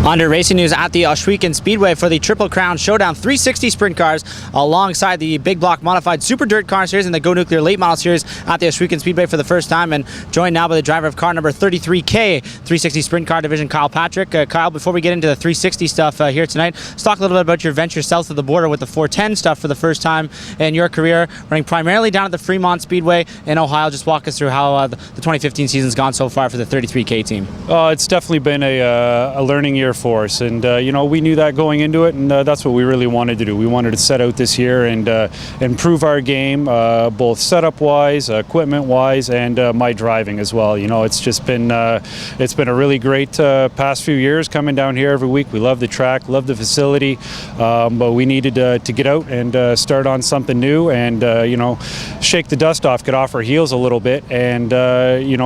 Under racing news at the Ohsweken Speedway for the Triple Crown Showdown 360 sprint cars alongside the Big Block Modified Super Dirt Car Series and the Go Nuclear Late Model Series at the Ohsweken Speedway for the first time, and joined now by the driver of car number 33K 360 Sprint Car Division, Kyle Patrick. Kyle, before we get into the 360 stuff here tonight, let's talk a little bit about your venture south of the border with the 410 stuff for the first time in your career, running primarily down at the Fremont Speedway in Ohio. Just walk us through how the 2015 season's gone so far for the 33K team. It's definitely been a learning year for us, and we knew that going into it, and that's what we really wanted to do. We wanted to set out this year and improve our game, both setup wise, equipment wise, and my driving as well. It's just been a really great past few years coming down here every week. We love the track, love the facility, but we needed to get out and start on something new and shake the dust off, get off our heels a little bit, and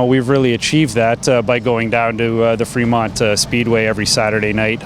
we've really achieved that by going down to the Fremont Speedway every Saturday night.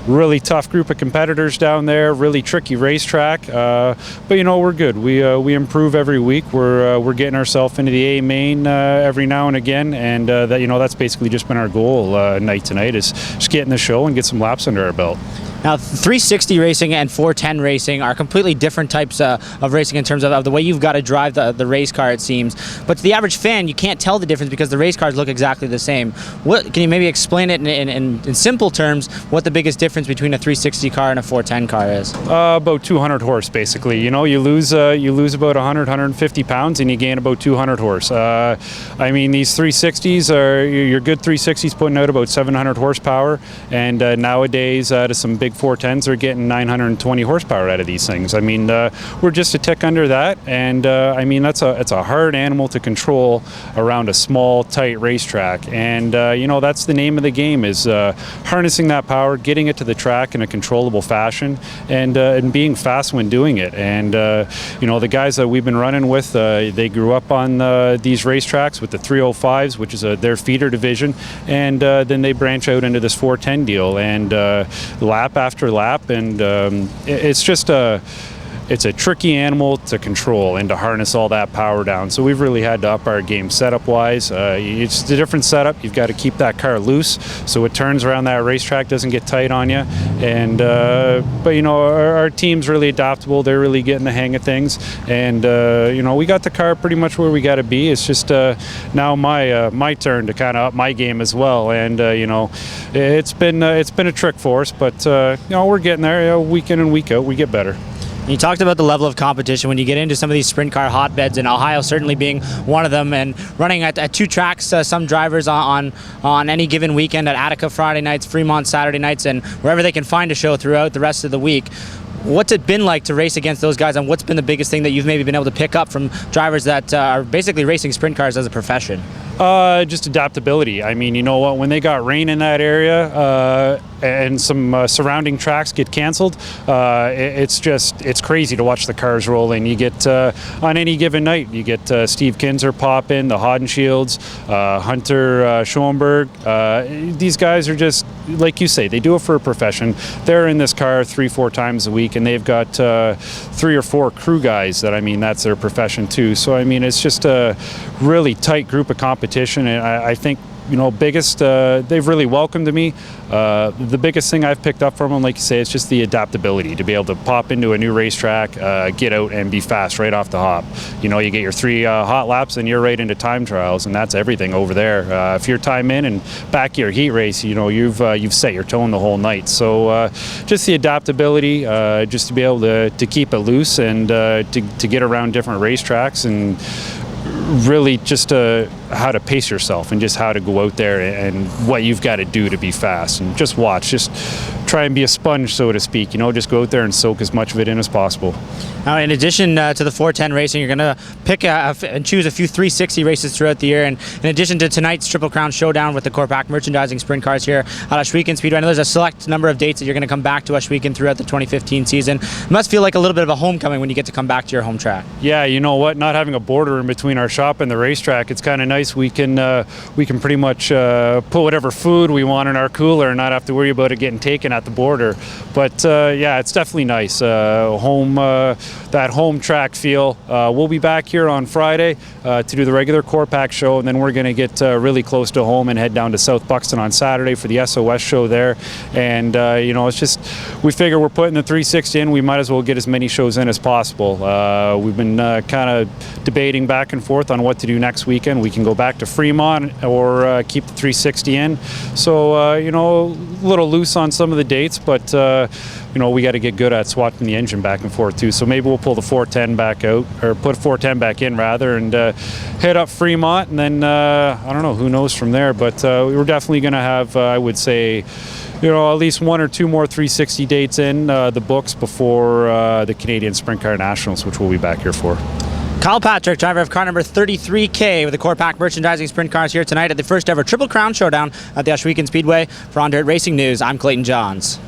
Really tough group of competitors down there, really tricky racetrack, but we're good. We improve every week. We're getting ourselves into the A main every now and again, and that's basically just been our goal night to night, is just get in the show and get some laps under our belt. Now, 360 racing and 410 racing are completely different types of racing in terms of the way you've got to drive the race car, it seems. But to the average fan, you can't tell the difference because the race cars look exactly the same. Can you maybe explain it in simple terms what the biggest difference between a 360 car and a 410 car is? About 200 horse, basically. You lose about 150 pounds and you gain about 200 horse. These 360s are your good 360s putting out about 700 horsepower, and nowadays to some big 410s are getting 920 horsepower out of these things. We're just a tick under that, and it's a hard animal to control around a small, tight racetrack. And that's the name of the game, is harnessing that power, getting it to the track in a controllable fashion, and being fast when doing it. And the guys that we've been running with, they grew up on these racetracks with the 305s, which is their feeder division, and then they branch out into this 410 deal, and lap after lap, and it's a tricky animal to control and to harness all that power down. So we've really had to up our game setup wise. It's a different setup. You've got to keep that car loose so it turns around that racetrack, doesn't get tight on you. And but our team's really adaptable. They're really getting the hang of things, and we got the car pretty much where we got to be. It's just now my turn to kind of up my game as well. And it's been a trick for us, but we're getting there. Week in and week out, we get better. You talked about the level of competition when you get into some of these sprint car hotbeds, and Ohio certainly being one of them, and running at two tracks, some drivers on any given weekend, at Attica Friday nights, Fremont Saturday nights, and wherever they can find a show throughout the rest of the week. What's it been like to race against those guys, and what's been the biggest thing that you've maybe been able to pick up from drivers that are basically racing sprint cars as a profession? Just adaptability. When they got rain in that area and some surrounding tracks get canceled, it's crazy to watch the cars rolling. You get on any given night, you get Steve Kinzer pop in, the Hodenshields, Hunter Schoenberg. These guys are just, like you say, they do it for a profession. They're in this car 3-4 times a week, and they've got 3 or 4 crew guys that's their profession too. So it's just a really tight group of competition, and I think biggest, they've really welcomed me. The biggest thing I've picked up from them, like you say, it's just the adaptability to be able to pop into a new racetrack, get out and be fast right off the hop. You get your 3 hot laps and you're right into time trials, and that's everything over there. If you're time in and back your heat race, you've set your tone the whole night. So just the adaptability, just to be able to keep it loose and to get around different racetracks, and really just how to pace yourself and just how to go out there and what you've got to do to be fast, and just try and be a sponge, so to speak. Just go out there and soak as much of it in as possible. Now, in addition to the 410 racing, you're going to pick and choose a few 360 races throughout the year. And in addition to tonight's Triple Crown Showdown with the Corpac merchandising sprint cars here at Ohsweken Speedway, I know there's a select number of dates that you're going to come back to Ohsweken throughout the 2015 season. It must feel like a little bit of a homecoming when you get to come back to your home track. Yeah, you know what? Not having a border in between our shop and the racetrack, it's kind of nice. We can pretty much put whatever food we want in our cooler and not have to worry about it getting taken at the border. But yeah, it's definitely nice. that home track feel. We'll be back here on Friday to do the regular Core Pack show, and then we're going to get really close to home and head down to South Buxton on Saturday for the SOS show there. And it's just, we figure we're putting the 360 in, we might as well get as many shows in as possible. We've been kind of debating back and forth on what to do next weekend. We can go back to Fremont or keep the 360 in. So, a little loose on some of the dates, but we got to get good at swapping the engine back and forth too. So maybe we'll pull the 410 back out, or put 410 back in rather, and head up Fremont, and then I don't know, who knows from there. But we're definitely going to have, I would say, at least one or two more 360 dates in the books before the Canadian Sprint Car Nationals, which we'll be back here for. Kyle Patrick, driver of car number 33K with the Core Pack merchandising sprint cars here tonight at the first ever Triple Crown Showdown at the Ohsweken Speedway. For On Dirt Racing News, I'm Clayton Johns.